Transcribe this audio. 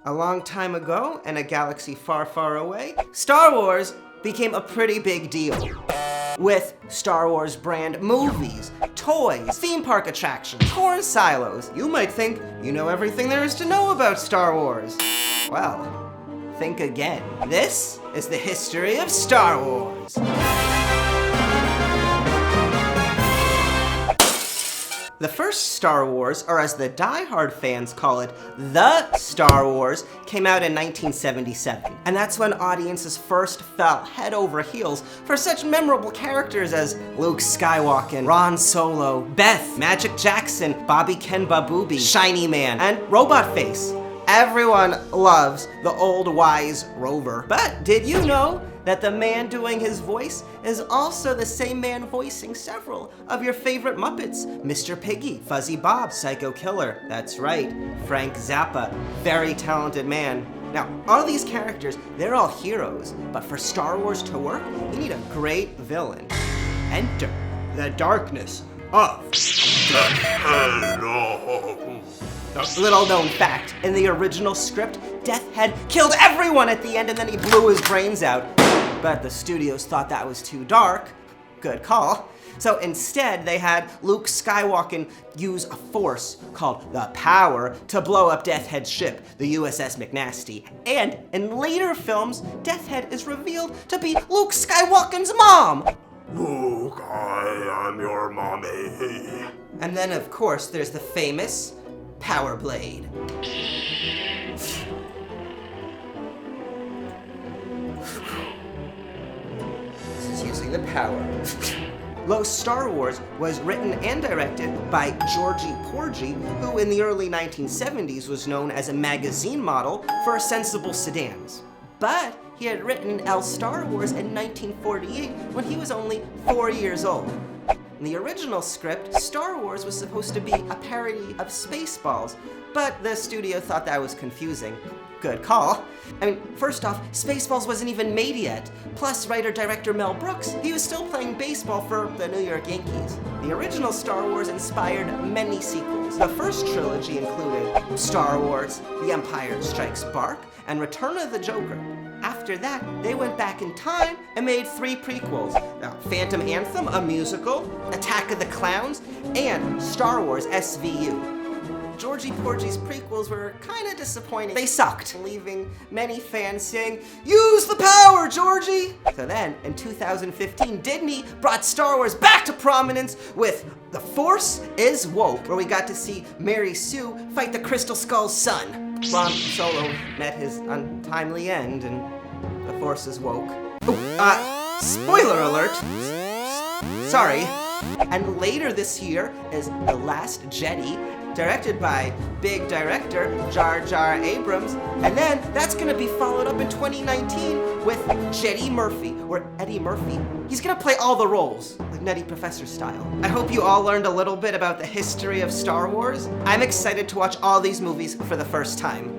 A long time ago, in a galaxy far, far away, Star Wars became a pretty big deal. With Star Wars brand movies, toys, theme park attractions, corn silos. You might think you know everything there is to know about Star Wars. Well, think again. This is the history of Star Wars. The first Star Wars, or as the die-hard fans call it, the Star Wars, came out in 1977. And that's when audiences first fell head over heels for such memorable characters as Luke Skywalker, Ron Solo, Beth, Magic Jackson, Bobby Ken Babooby, Shiny Man, and Robot Face. Everyone loves the old wise Rover. But did you know that the man doing his voice is also the same man voicing several of your favorite Muppets? Mr. Piggy, Fuzzy Bob, Psycho Killer. That's right, Frank Zappa, very talented man. Now, all these characters, they're all heroes, but for Star Wars to work, you need a great villain. Enter the darkness of the Halo. A little known fact, in the original script, Death Head killed everyone at the end and then he blew his brains out. But the studios thought that was too dark. Good call. So instead, they had Luke Skywalker use a force called the Power to blow up Death Head's ship, the USS McNasty. And in later films, Death Head is revealed to be Luke Skywalker's mom. Luke, I am your mommy. And then, of course, there's the famous Power Blade. This is using the power. Star Wars was written and directed by Georgie Porgy, who in the early 1970s was known as a magazine model for sensible sedans. But he had written Star Wars in 1948 when he was only 4 years old. In the original script, Star Wars was supposed to be a parody of Spaceballs, but the studio thought that was confusing. Good call. I mean, first off, Spaceballs wasn't even made yet. Plus, writer-director Mel Brooks, he was still playing baseball for the New York Yankees. The original Star Wars inspired many sequels. The first trilogy included Star Wars, The Empire Strikes Back, and Return of the Joker. After that, they went back in time and made 3 prequels. Phantom Anthem, a musical, Attack of the Clowns, and Star Wars SVU. Georgie Porgy's prequels were kinda disappointing. They sucked, leaving many fans saying, "Use the power, Georgie!" So then, in 2015, Disney brought Star Wars back to prominence with The Force is Woke, where we got to see Mary Sue fight the Crystal Skull's son. Ron Solo met his untimely end, and the Force is woke. Spoiler alert! Sorry. And later this year is The Last Jedi, directed by big director Jar Jar Abrams, and then that's gonna be followed up in 2019 with Jedi Murphy, where Eddie Murphy, he's gonna play all the roles, like Nutty Professor style. I hope you all learned a little bit about the history of Star Wars. I'm excited to watch all these movies for the first time.